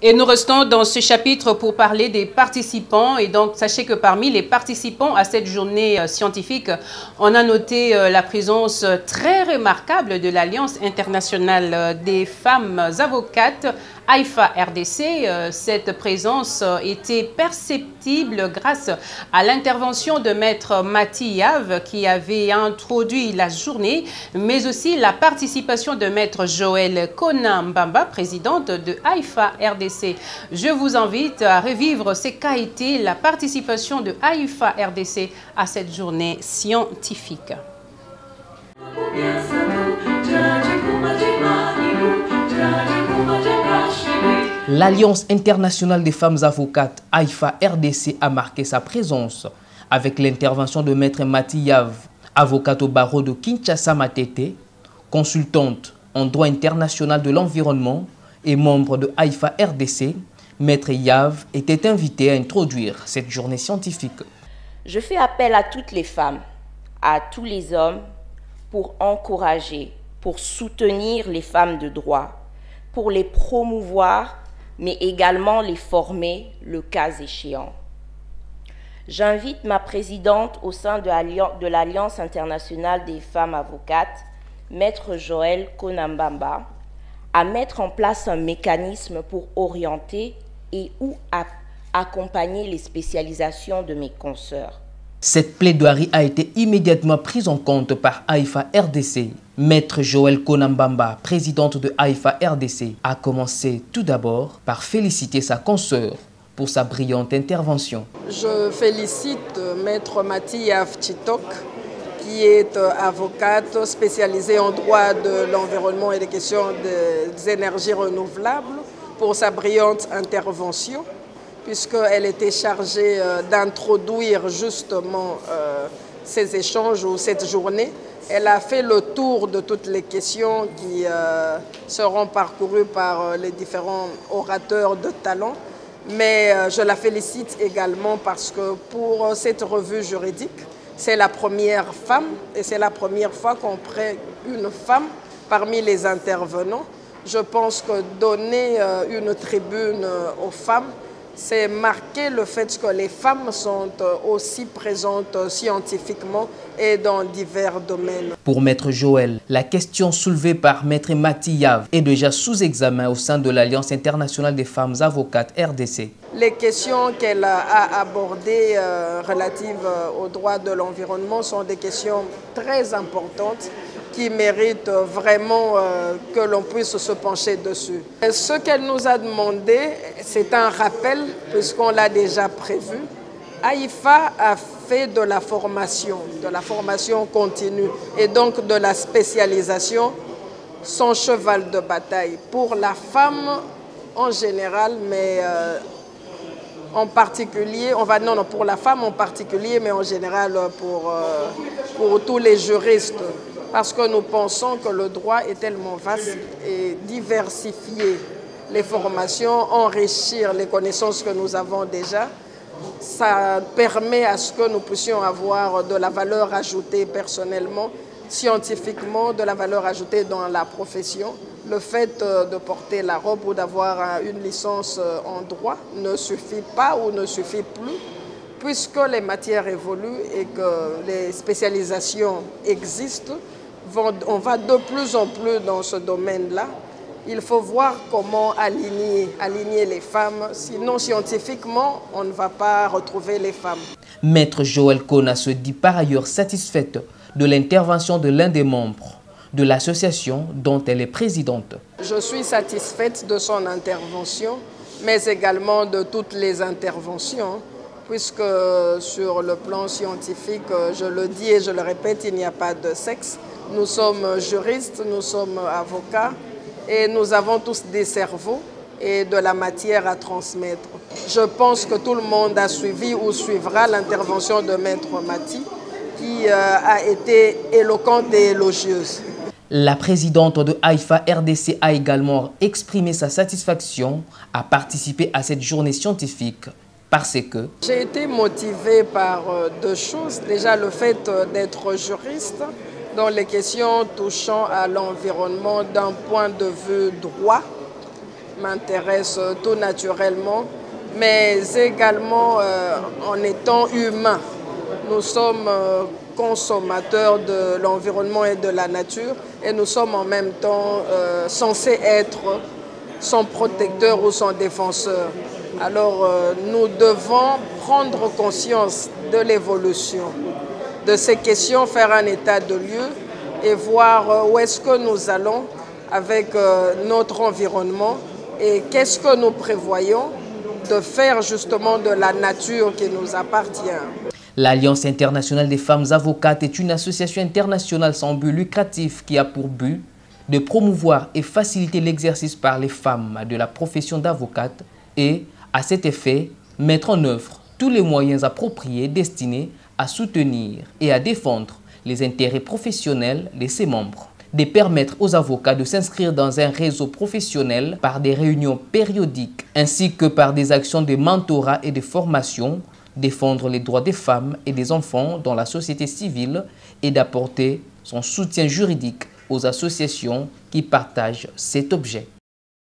Et nous restons dans ce chapitre pour parler des participants. Et donc, sachez que parmi les participants à cette journée scientifique, on a noté la présence très remarquable de l'Alliance internationale des femmes avocates, AIFA RDC. Cette présence était perceptible grâce à l'intervention de Maître Mati Yav qui avait introduit la journée, mais aussi la participation de Maître Joël Kona-Mbamba, présidente de AIFA RDC. Je vous invite à revivre ce qu'a été la participation de AIFA RDC à cette journée scientifique. L'Alliance internationale des femmes avocates AIFA RDC a marqué sa présence avec l'intervention de Maître Mati Yav, avocate au barreau de Kinshasa Matete, consultante en droit international de l'environnement et membre de AIFA RDC. Maître Yav était invité à introduire cette journée scientifique. Je fais appel à toutes les femmes, à tous les hommes, pour encourager, pour soutenir les femmes de droit, pour les promouvoir, mais également les former le cas échéant. J'invite ma présidente au sein de l'Alliance internationale des femmes avocates, Maître Joël Kona-Mbamba, à mettre en place un mécanisme pour orienter et ou accompagner les spécialisations de mes consoeurs. Cette plaidoirie a été immédiatement prise en compte par AIFA RDC. Maître Joël Kona-Mbamba, présidente de AIFA RDC, a commencé tout d'abord par féliciter sa consoeur pour sa brillante intervention. Je félicite Maître Mati Yav Chitok, qui est avocate spécialisée en droit de l'environnement et des questions des énergies renouvelables, pour sa brillante intervention, puisqu'elle était chargée d'introduire justement ces échanges ou cette journée. Elle a fait le tour de toutes les questions qui seront parcourues par les différents orateurs de talent. Mais je la félicite également parce que pour cette revue juridique, c'est la première femme et c'est la première fois qu'on prend une femme parmi les intervenants. Je pense que donner une tribune aux femmes, c'est marquer le fait que les femmes sont aussi présentes scientifiquement et dans divers domaines. Pour Maître Joël, la question soulevée par Maître Mati Yav est déjà sous examen au sein de l'Alliance internationale des femmes avocates RDC. Les questions qu'elle a abordées relatives aux droits de l'environnement sont des questions très importantes qui méritent vraiment que l'on puisse se pencher dessus. Ce qu'elle nous a demandé, c'est un rappel, puisqu'on l'a déjà prévu. AIFA a fait de la formation continue et donc de la spécialisation son cheval de bataille pour la femme en général, mais en particulier, pour la femme en particulier, mais en général pour tous les juristes. Parce que nous pensons que le droit est tellement vaste et diversifier les formations, enrichir les connaissances que nous avons déjà, ça permet à ce que nous puissions avoir de la valeur ajoutée personnellement, scientifiquement, de la valeur ajoutée dans la profession. Le fait de porter la robe ou d'avoir une licence en droit ne suffit pas ou ne suffit plus, puisque les matières évoluent et que les spécialisations existent. On va de plus en plus dans ce domaine-là. Il faut voir comment aligner les femmes. Sinon, scientifiquement, on ne va pas retrouver les femmes. Maître Joël Kona se dit par ailleurs satisfaite de l'intervention de l'un des membres de l'association dont elle est présidente. Je suis satisfaite de son intervention, mais également de toutes les interventions, puisque sur le plan scientifique, je le dis et je le répète, il n'y a pas de sexe. Nous sommes juristes, nous sommes avocats et nous avons tous des cerveaux et de la matière à transmettre. Je pense que tout le monde a suivi ou suivra l'intervention de Maître Mati qui a été éloquente et élogieuse. La présidente de AIFA RDC a également exprimé sa satisfaction à participer à cette journée scientifique parce que... J'ai été motivée par deux choses. Déjà le fait d'être juriste dans les questions touchant à l'environnement d'un point de vue droit. m'intéresse tout naturellement, mais également en étant humain. Nous sommes consommateurs de l'environnement et de la nature et nous sommes en même temps censés être son protecteur ou son défenseur. Alors nous devons prendre conscience de l'évolution de ces questions, faire un état de lieu et voir où est-ce que nous allons avec notre environnement et qu'est-ce que nous prévoyons de faire justement de la nature qui nous appartient. L'Alliance internationale des femmes avocates est une association internationale sans but lucratif qui a pour but de promouvoir et faciliter l'exercice par les femmes de la profession d'avocate et, à cet effet, mettre en œuvre tous les moyens appropriés destinés à soutenir et à défendre les intérêts professionnels de ses membres, de permettre aux avocats de s'inscrire dans un réseau professionnel par des réunions périodiques ainsi que par des actions de mentorat et de formation, défendre les droits des femmes et des enfants dans la société civile et d'apporter son soutien juridique aux associations qui partagent cet objet.